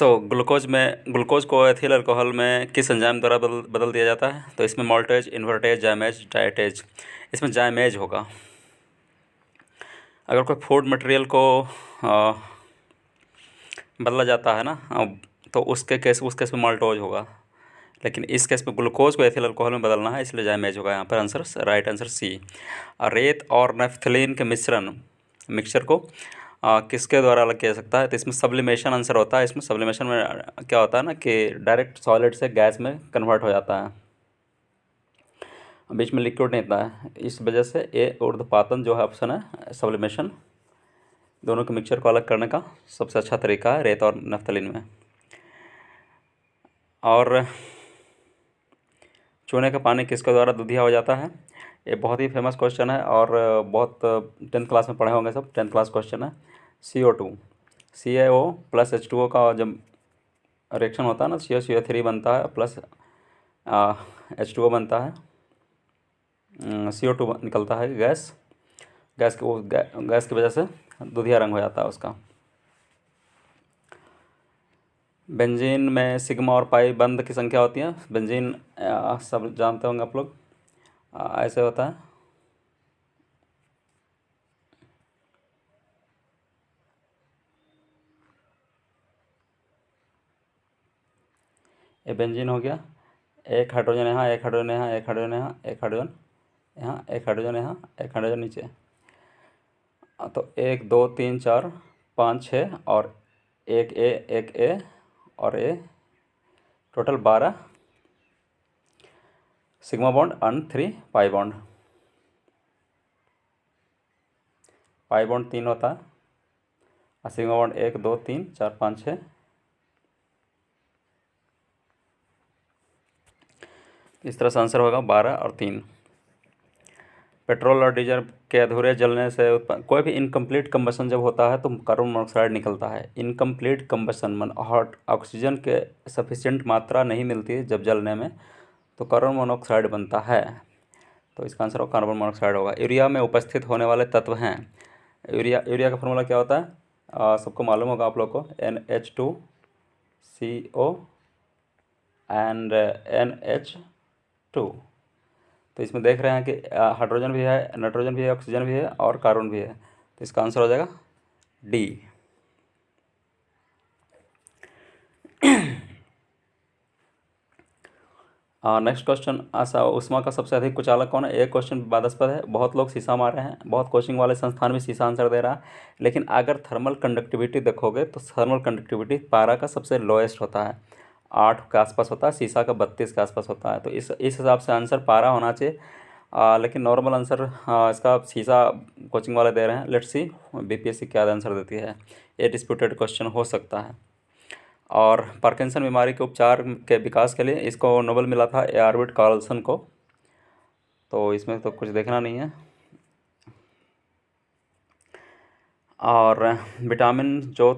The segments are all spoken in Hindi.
ग्लूकोज को एथिल अल्कोहल में किस एंजाइम द्वारा बदल दिया जाता है? तो इसमें मॉल्टेज, इन्वर्टेज, जाइमेज, डायटेज। इसमें जाइमेज होगा। अगर कोई फूड मटेरियल को बदला जाता है ना, तो उस केस में माल्टोज होगा। लेकिन इस केस में ग्लूकोज को एथिल अल्कोहल में बदलना है, इसलिए जाइमेज होगा। यहाँ पर आंसर, राइट आंसर सी। रेत और नेफ्थलीन के मिक्सचर को किसके द्वारा अलग किया जा सकता है? तो इसमें सब्लिमेशन आंसर होता है। इसमें सब्लिमेशन में क्या होता है ना कि डायरेक्ट सॉलिड से गैस में कन्वर्ट हो जाता है, बीच में लिक्विड नहीं होता है। इस वजह से ये ऊर्ध्वपातन जो है ऑप्शन है, सब्लिमेशन, दोनों के मिक्सचर को अलग करने का सबसे अच्छा तरीका है रेत और नफ्थलीन में। और चूने का पानी किसके द्वारा दूधिया हो जाता है? ये बहुत ही फेमस क्वेश्चन है और बहुत 10th क्लास में पढ़े होंगे सब। 10th क्लास क्वेश्चन है। CO2 CaO प्लस H2O का जब रिएक्शन होता है ना, CO3 बनता है प्लस H2O बनता है, CO2 निकलता है गैस की वजह से दूधिया रंग हो जाता है उसका। बेंजीन में सिग्मा और पाई बंध की संख्या होती है। बेंजीन सब जानते होंगे आप लोग, ऐसे होता है। ये बेंजीन हो गया। एक हाइड्रोजन यहाँ, एक हाइड्रोजन यहाँ, एक हाइड्रोजन यहाँ, एक हाइड्रोजन यहाँ, एक हाइड्रोजन यहाँ, एक हाइड्रोजन नीचे। तो 1 2 3 4 5 6 और एक ए और ए, टोटल 12 सिग्मा बॉन्ड और 3 पाई बॉन्ड। पाई बॉन्ड 3 होता है और सिग्मा बॉन्ड 1 2 3 4 5 6। इस तरह से आंसर होगा 12 और 3। पेट्रोल और डीजल के अधूरे जलने से कोई भी इनकम्प्लीट कंबशन जब होता है तो कार्बन मोनोऑक्साइड निकलता है। इनकम्प्लीट कंबशन मन हॉट ऑक्सीजन के सफिशिएंट मात्रा नहीं मिलती है जब जलने में, तो कार्बन मोनोऑक्साइड बनता है। तो इसका आंसर कार्बन मोनोऑक्साइड होगा। यूरिया में उपस्थित होने वाले तत्व हैं। यूरिया का फॉर्मूला क्या होता है? सबको मालूम होगा आप लोग को, NH2CO एंड NH2। तो इसमें देख रहे हैं कि हाइड्रोजन भी है, नाइट्रोजन भी है, ऑक्सीजन भी है और कार्बन भी है। तो इसका आंसर हो जाएगा डी। नेक्स्ट क्वेश्चन, उष्मा का सबसे अधिक कुचालक कौन है? एक क्वेश्चन विवादास्पद है। बहुत लोग शीशा मारे हैं, बहुत कोचिंग वाले संस्थान भी शीशा आंसर दे रहा है, लेकिन अगर थर्मल कंडक्टिविटी देखोगे तो थर्मल कंडक्टिविटी पारा का सबसे लोएस्ट होता है, 8 के आसपास होता है, शीशा का 32 के आसपास होता है। तो इस हिसाब से आंसर पारा होना चाहिए। लेकिन नॉर्मल आंसर इसका शीशा कोचिंग वाले दे रहे हैं। लेट्स सी BPSC क्या आंसर देती है। ये डिस्प्यूटेड क्वेश्चन हो सकता है। और पार्किंसन बीमारी के उपचार के विकास के लिए इसको नोबेल मिला था आर्विड कार्लसन को। तो इसमें तो कुछ देखना नहीं है। और विटामिन जो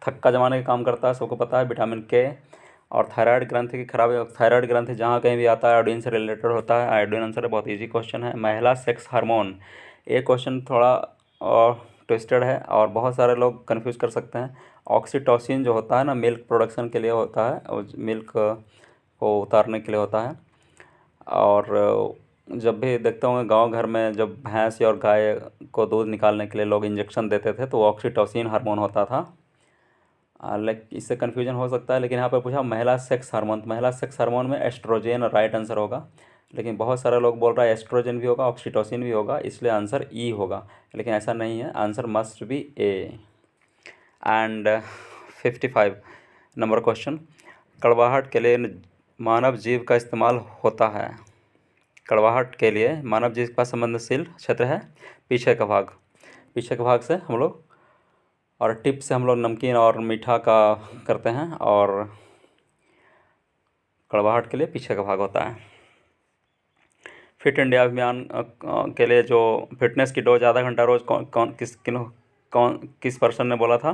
थक्का जमाने का काम करता है सबको पता है, विटामिन के। और थायराइड ग्रंथि की खराबी, थायराइड ग्रंथि जहाँ कहीं भी आता है आयोडीन से रिलेटेड होता है। आयोडीन आंसर है, बहुत इजी क्वेश्चन है। महिला सेक्स हार्मोन, ये क्वेश्चन थोड़ा ट्विस्टेड है और बहुत सारे लोग कंफ्यूज कर सकते हैं। ऑक्सीटोसिन जो होता है ना, मिल्क प्रोडक्शन के लिए होता है, और मिल्क को उतारने के लिए होता है। और जब भी देखते होंगे गांव घर में जब भैंस और गाय को दूध निकालने के लिए लोग इंजेक्शन देते थे तो ऑक्सीटोसिन हार्मोन होता था। लेकिन इससे कन्फ्यूजन हो सकता है। लेकिन यहाँ पर पूछा महिला सेक्स हार्मोन, महिला सेक्स हार्मोन में एस्ट्रोजन राइट आंसर होगा। लेकिन बहुत सारे लोग बोल रहा है एस्ट्रोजन भी होगा, ऑक्सीटोसिन भी होगा, इसलिए आंसर ई होगा। लेकिन ऐसा नहीं है, answer must be A. And 55 number question, कड़वाहट के लिए मानव जीव का इस्तेमाल होता है। कड़वाहट के लिए मानव जीव का संबंधशील क्षेत्र है पीछे का भाग। पीछे के भाग से हम लोग, और टिप से हम लोग नमकीन और मीठा का करते हैं, और कड़वाहट के लिए पीछे का भाग होता है। फिट इंडिया अभियान के लिए जो फिटनेस की डोज आधा घंटा रोज़ किस पर्सन ने बोला था?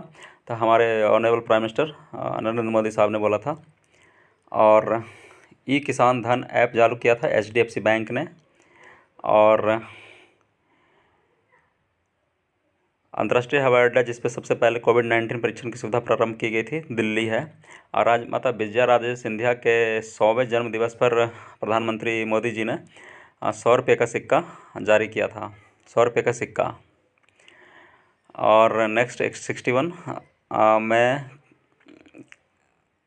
तो हमारे honourable prime minister Narendra Modi साहब ने बोला था। और ई किसान धन ऐप चालू किया था HDFC बैंक ने। और अंतर्राष्ट्रीय हवाई अड्डा जिस पे सबसे पहले कोविड-19 परीक्षण की सुविधा प्रारंभ की गई थी, दिल्ली है। और राजमाता विजया राजे सिंधिया के 100वें जन्म दिवस पर प्रधानमंत्री मोदी जी ने 100 रुपये का सिक्का जारी किया था, 100 रुपये का सिक्का। और नेक्स्ट 61 में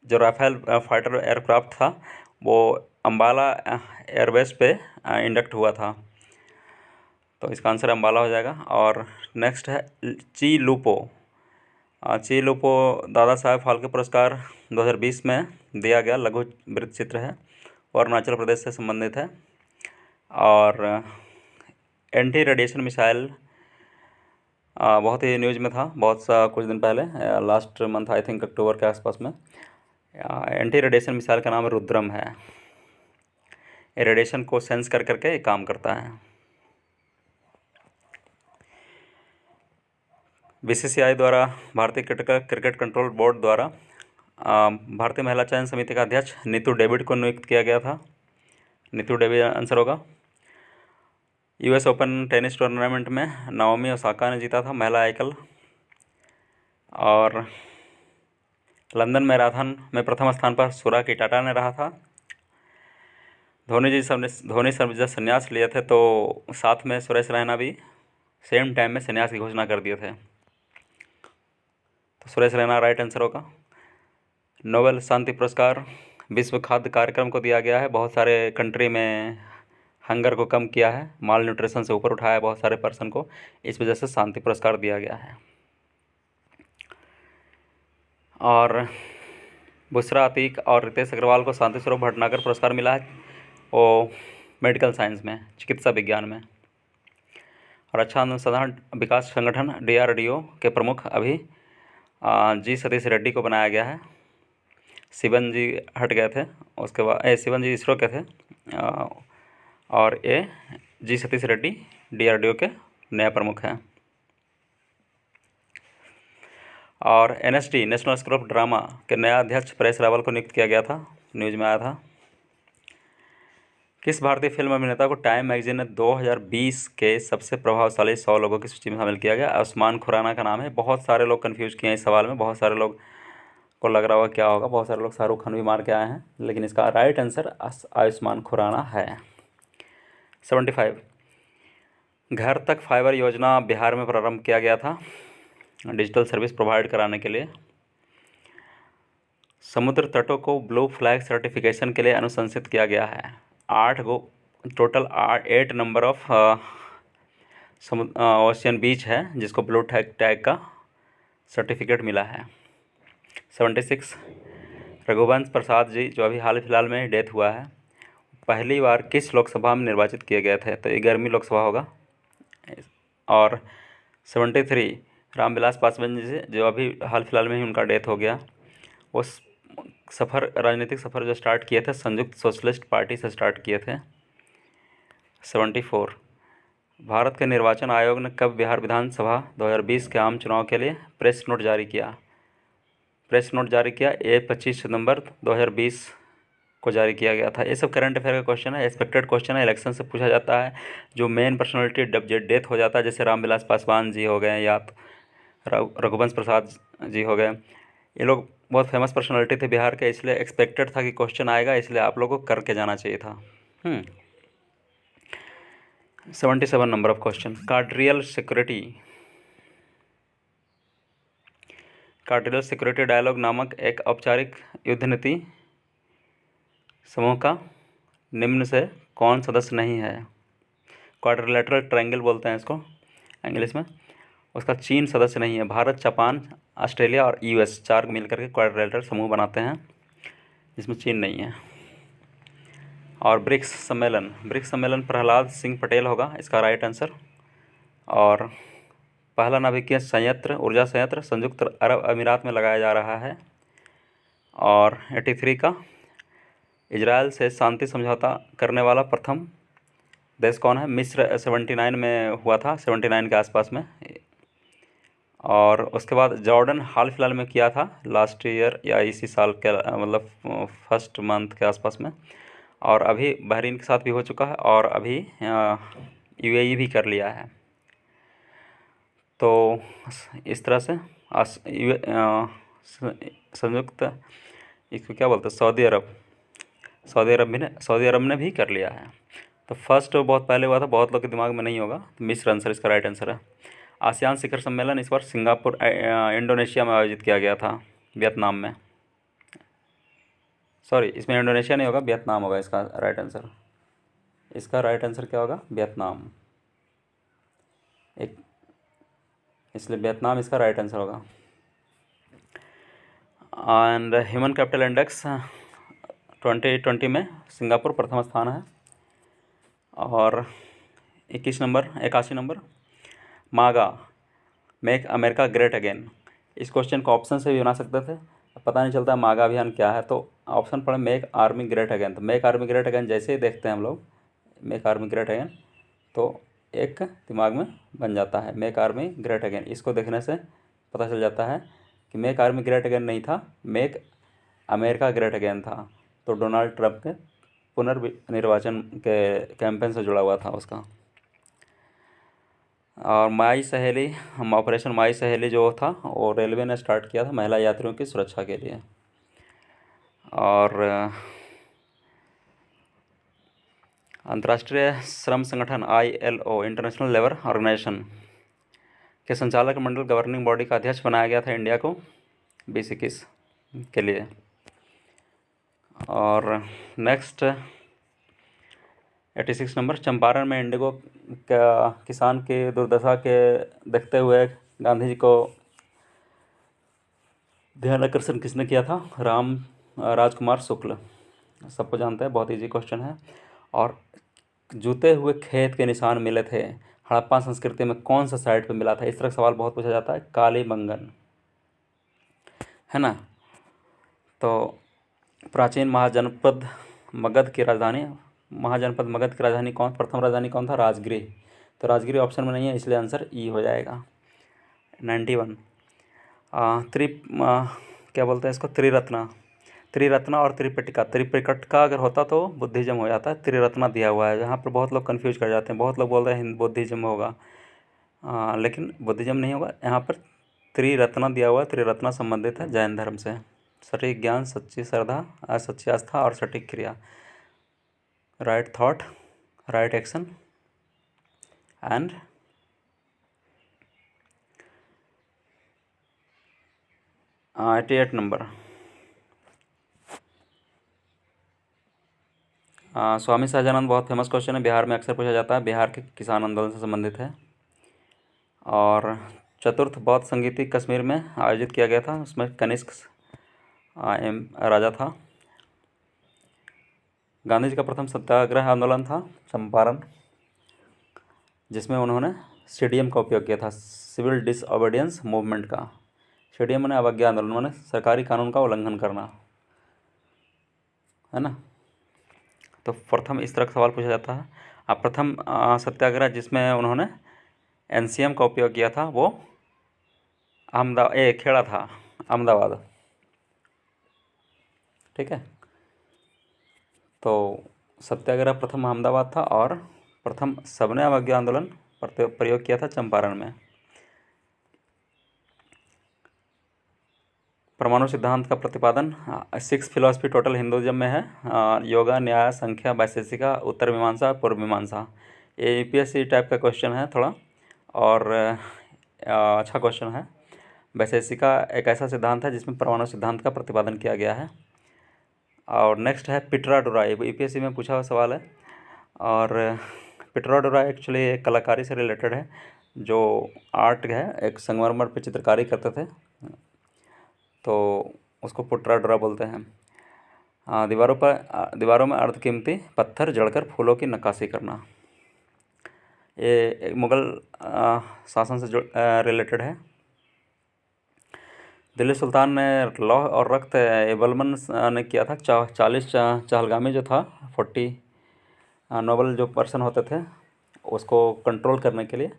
जो राफेल फाइटर एयरक्राफ्ट था वो अम्बाला एयरबेस पे इंडक्ट हुआ था, तो इसका आंसर अम्बाला हो जाएगा। और नेक्स्ट है ची लूपो। ची लूपो दादा साहेब फाल्के पुरस्कार 2020 में दिया गया लघु वृत्त चित्र है और अरुणाचल प्रदेश से संबंधित है। और एंटी रेडिएशन मिसाइल बहुत ही न्यूज़ में था कुछ दिन पहले, लास्ट मंथ आई थिंक अक्टूबर के आसपास में। एंटी रेडिएशन मिसाइल का नाम रुद्रम है। ये रेडिएशन को सेंस कर करके काम करता है। बीसीसीआई द्वारा, भारतीय क्रिकेट कंट्रोल बोर्ड द्वारा भारतीय महिला चयन समिति का अध्यक्ष नीतू डेविड को नियुक्त किया गया था। नीतू डेविड आंसर होगा। यूएस ओपन टेनिस टूर्नामेंट में नाओमी ओसाका ने जीता था महिला एकल। और लंदन मैराथन में प्रथम स्थान पर सुरा किटाटा ने रहा था। धोनी जब संन्यास लिए थे तो साथ में सुरेश रैना भी सेम टाइम में संन्यास की घोषणा कर दिए थे, तो सुरेश रैना राइट आंसर होगा। नोबेल शांति पुरस्कार विश्व खाद्य कार्यक्रम को दिया गया है। बहुत सारे कंट्री में हंगर को कम किया है, माल न्यूट्रिशन से ऊपर उठाया है बहुत सारे पर्सन को, इस वजह से शांति पुरस्कार दिया गया है। और बुशरा अतीक और रितेश अग्रवाल को शांति स्वरूप भटनागर पुरस्कार मिला है, वो मेडिकल साइंस में, चिकित्सा विज्ञान में। और अच्छा अनुसंधान विकास संगठन DRDO के प्रमुख अभी जी सतीश रेड्डी को बनाया गया है। शिवन जी हट गए थे, उसके बाद शिवन जी इसरो के थे और ये जी सतीश रेड्डी DRDO के नए प्रमुख हैं। और NSD national school of drama के नया अध्यक्ष परेश रावल को नियुक्त किया गया था, न्यूज़ में आया था। किस भारतीय फिल्म अभिनेता को टाइम मैगजीन ने 2020 के सबसे प्रभावशाली 100 लोगों की सूची में शामिल किया गया? आयुष्मान खुराना का नाम है। बहुत सारे लोग कंफ्यूज किए हैं इस सवाल में, बहुत सारे लोग को लग रहा होगा क्या होगा, बहुत सारे लोग शाहरुख खान भी मार के आए हैं, लेकिन इसका राइट आंसर आयुष्मान खुराना है। 75 घर तक फाइबर योजना बिहार में प्रारंभ किया गया था डिजिटल सर्विस प्रोवाइड कराने के लिए। समुद्र तटों को ब्लू फ्लैग सर्टिफिकेशन के लिए अनुशंसित किया गया है। 8 नंबर ऑफ ओशियन बीच है जिसको ब्लू टैग का सर्टिफिकेट मिला है। 76 रघुवंश प्रसाद जी जो अभी हाल फिलहाल में डेथ हुआ है, पहली बार किस लोकसभा में निर्वाचित किए गए थे? तो ये 11वीं लोकसभा होगा। और 73 रामविलास पासवान जी से जो अभी हाल फिलहाल में ही उनका डेथ हो गया, वो राजनीतिक सफ़र जो स्टार्ट किए थे संयुक्त सोशलिस्ट पार्टी से स्टार्ट किए थे। 74 भारत के निर्वाचन आयोग ने कब बिहार विधानसभा 2020 के आम चुनाव के लिए प्रेस नोट जारी किया? ये 25 सितंबर 2020 को जारी किया गया था। ये सब करंट अफेयर का क्वेश्चन है, एक्सपेक्टेड क्वेश्चन है, इलेक्शन से पूछा जाता है। जो मेन पर्सनालिटी जब डेथ हो जाता है, जैसे रामविलास पासवान जी हो गए या रघुवंश प्रसाद जी हो गए, ये लोग बहुत फेमस पर्सनालिटी थे बिहार के, इसलिए एक्सपेक्टेड था कि क्वेश्चन आएगा, इसलिए आप लोगों को करके जाना चाहिए था। 77 नंबर ऑफ क्वेश्चन। कार्डियल सिक्योरिटी डायलॉग नामक एक औपचारिक युद्ध नीति समूह का निम्न से कौन सदस्य नहीं है? क्वाड्रिलेटरल ट्रायंगल बोलते हैं इसको इंग्लिश में। उसका चीन सदस्य नहीं है। भारत, जापान, ऑस्ट्रेलिया और US 4 मिलकर के क्वाड्रिलेटरल समूह बनाते हैं जिसमें चीन नहीं है। और ब्रिक्स सम्मेलन प्रहलाद सिंह पटेल होगा इसका राइट आंसर। और पहला नाभिकीय ऊर्जा संयंत्र संयुक्त अरब अमीरात में लगाया जा रहा है। और 83 का इजराइल से शांति समझौता करने वाला प्रथम देश कौन है? मिस्र 79 में हुआ था, 79 के आसपास में। और उसके बाद जॉर्डन हाल फिलहाल में किया था, लास्ट ईयर या इसी साल के मतलब फर्स्ट मंथ के आसपास में। और अभी बहरीन के साथ भी हो चुका है और अभी UAE भी कर लिया है। तो इस तरह से संयुक्त, इसको क्या बोलते हैं, सऊदी अरब ने भी कर लिया है। तो फर्स्ट बहुत पहले हुआ था, बहुत लोग के दिमाग में नहीं होगा, तो मिस्र आंसर इसका राइट आंसर है। आसियान शिखर सम्मेलन इस बार सिंगापुर इंडोनेशिया में आयोजित किया गया था, वियतनाम में। सॉरी, इसमें इंडोनेशिया नहीं होगा, वियतनाम होगा इसका राइट आंसर। इसका राइट आंसर क्या होगा, वियतनाम। एक इसलिए वियतनाम इसका राइट आंसर होगा। एंड ह्यूमन कैपिटल इंडेक्स 2020 में सिंगापुर प्रथम स्थान है। और 81 नंबर मागा, मेक अमेरिका ग्रेट अगेन। इस क्वेश्चन को ऑप्शन से भी बना सकते थे, पता नहीं चलता मागा अभियान क्या है, तो ऑप्शन पढ़े मेक आर्मी ग्रेट अगेन। तो मेक आर्मी ग्रेट अगेन जैसे ही देखते हैं हम लोग, मेक आर्मी ग्रेट अगेन, तो एक दिमाग में बन जाता है मेक आर्मी ग्रेट अगेन। इसको देखने से पता चल जाता है कि मेक आर्मी ग्रेट अगेन नहीं था, मेक अमेरिका ग्रेट अगेन था। तो डोनाल्ड ट्रंप के पुनर्निर्वाचन के कैंपेन से जुड़ा हुआ था उसका। और माई सहेली, हम ऑपरेशन माई सहेली जो था वो रेलवे ने स्टार्ट किया था महिला यात्रियों की सुरक्षा के लिए। और अंतर्राष्ट्रीय श्रम संगठन ILO, इंटरनेशनल लेबर ऑर्गेनाइजेशन के संचालक मंडल गवर्निंग बॉडी का अध्यक्ष बनाया गया था इंडिया को 2021 के लिए। और नेक्स्ट 86 नंबर, चंपारण में इंडिगो किसान की दुर्दशा के देखते हुए गांधी जी को ध्यान आकर्षण किसने किया था, राजकुमार शुक्ल। सबको जानते हैं, बहुत इजी क्वेश्चन है। और जूते हुए खेत के निशान मिले थे हड़प्पा संस्कृति में, कौन सा साइट पे मिला था, इस तरह का सवाल बहुत पूछा जाता है। कालीबंगन है ना। तो प्राचीन महाजनपद मगध की राजधानी प्रथम राजधानी कौन था, राजगृह। तो राजगृह ऑप्शन में नहीं है, इसलिए आंसर ई हो जाएगा। 91 क्या बोलते हैं इसको, त्रिरत्ना और त्रिपिटका अगर होता तो बुद्धिज्म हो जाता है। त्रिरत्ना दिया हुआ है, यहाँ पर बहुत लोग कंफ्यूज कर जाते हैं, बहुत लोग बोल रहे हैं बुद्धिज्म होगा, लेकिन बुद्धिज्म नहीं होगा। यहाँ पर त्रिरत्ना दिया हुआ है, त्रिरत्ना संबंधित है जैन धर्म से। सटीक ज्ञान, सच्ची श्रद्धा, सच्ची आस्था और सटीक क्रिया, right thought, right action and 88 number Swami Sahajanand, बहुत फेमस क्वेश्चन है, बिहार में अक्सर पूछा जाता है, बिहार के किसान आंदोलन से संबंधित है। और चतुर्थ बौद्ध संगीति कश्मीर में आयोजित किया गया था, उसमें कनिष्क राजा था। गांधी जी का प्रथम सत्याग्रह आंदोलन था चंपारण, जिसमें उन्होंने CDM का उपयोग किया था, सिविल डिसओबीडियंस मूवमेंट का। CDM ने अवज्ञा आंदोलन, माने सरकारी कानून का उल्लंघन करना, है ना। तो प्रथम इस तरह का सवाल पूछा जाता है। अब प्रथम सत्याग्रह जिसमें उन्होंने NCM का उपयोग किया था वो खेड़ा था, अहमदाबाद, ठीक है। तो सत्याग्रह प्रथम अहमदाबाद था और प्रथम सबने अवज्ञा आंदोलन प्रयोग किया था चंपारण में। परमाणु सिद्धांत का प्रतिपादन 6 फिलॉसफी टोटल हिंदुइज्म में है, योगा, न्याय, संख्या, वैशेषिका, उत्तर मीमांसा, पूर्व मीमांसा। ये UPSC टाइप का क्वेश्चन है थोड़ा, और अच्छा क्वेश्चन है। वैशेषिका एक ऐसा सिद्धांत है जिसमें परमाणु सिद्धांत का प्रतिपादन किया गया है। और नेक्स्ट है पिटरा डोरा, ये UPSC में पूछा हुआ सवाल है। और पिटरा डोरा एक्चुअली एक कलाकारी से रिलेटेड है, जो आर्ट है, एक संगमरमर पे चित्रकारी करते थे, तो उसको पिटरा डोरा बोलते हैं। दीवारों में अर्धकीमती पत्थर जड़कर फूलों की नक्काशी करना, ये मुग़ल शासन से रिलेटेड है। दिल्ली सुल्तान ने लौह और रक्त एबलमन ने किया था 40 चहलगामी जो था 40 नोबल जो पर्सन होते थे, उसको कंट्रोल करने के लिए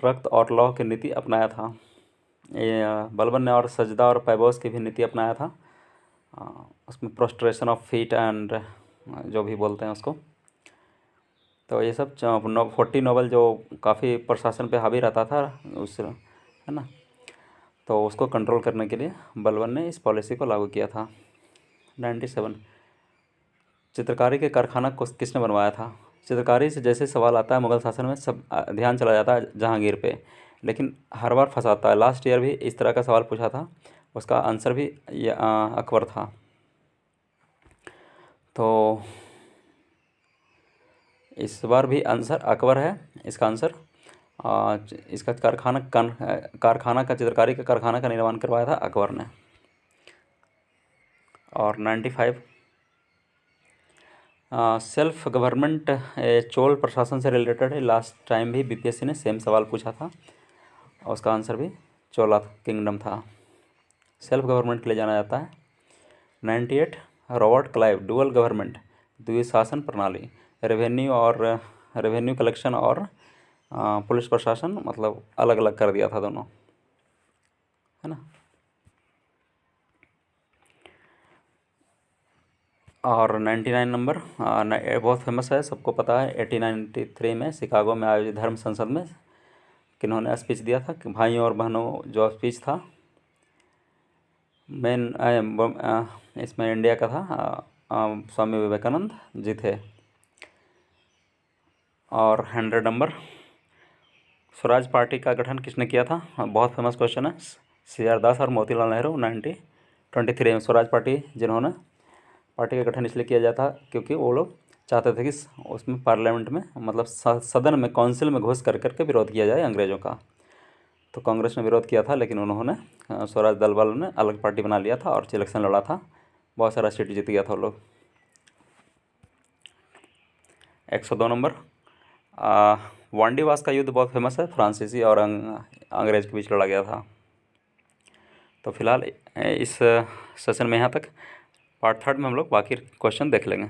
रक्त और लौह की नीति अपनाया था। ये बलबन ने और सजदा और पैबोस की भी नीति अपनाया था, उसमें प्रोस्ट्रेशन ऑफ फीट एंड जो भी बोलते हैं उसको। तो ये सब 40 नोवेल जो काफ़ी प्रशासन पे हावी रहता था उस, है ना, तो उसको कंट्रोल करने के लिए बलबन ने इस पॉलिसी को लागू किया था। 97, चित्रकारी के कारखाना को किसने बनवाया था? चित्रकारी से जैसे सवाल आता है मुगल शासन में सब ध्यान चला जाता है जहांगीर पे, लेकिन हर बार फंसाता है। लास्ट ईयर भी इस तरह का सवाल पूछा था, उसका आंसर भी ये अकबर था। तो इस बार भी आंसर अकबर है इसका आंसर। इसका कारखाना का चित्रकारी का कारखाना का निर्माण करवाया था अकबर ने। और 95, सेल्फ गवर्नमेंट चोल प्रशासन से रिलेटेड है। लास्ट टाइम भी बीपीएससी ने सेम सवाल पूछा था और उसका आंसर भी चोला किंगडम था। सेल्फ गवर्नमेंट के लिए जाना जाता है। 98, रॉबर्ट क्लाइव डुअल गवर्नमेंट द्विशासन प्रणाली, रेवेन्यू कलेक्शन और पुलिस प्रशासन मतलब अलग अलग कर दिया था दोनों, है ना। और 99 नंबर बहुत फेमस है, सबको पता है। 1893 में शिकागो में आयोजित धर्म संसद में किन्होंने स्पीच दिया था कि भाइयों और बहनों, जो स्पीच था मेन इसमें इंडिया का था, स्वामी विवेकानंद जी थे। और 100 नंबर, स्वराज पार्टी का गठन किसने किया था? बहुत फेमस क्वेश्चन है। CR दास और मोतीलाल नेहरू 1923 में स्वराज पार्टी जिन्होंने पार्टी का गठन इसलिए किया जाता क्योंकि वो लोग चाहते थे कि उसमें पार्लियामेंट में मतलब सदन में काउंसिल में घुस कर करके विरोध किया जाए अंग्रेज़ों का। तो कांग्रेस ने विरोध किया था, लेकिन उन्होंने स्वराज दल वालों ने अलग पार्टी बना लिया था और इलेक्शन लड़ा था, बहुत सारा सीट जीत गया था वो लोग। 102 नंबर, वांडीवास का युद्ध बहुत फेमस है, फ्रांसीसी और अंग्रेज़ के बीच लड़ा गया था। तो फिलहाल इस सेशन में यहाँ तक। पार्ट 3 में हम लोग बाकी क्वेश्चन देख लेंगे।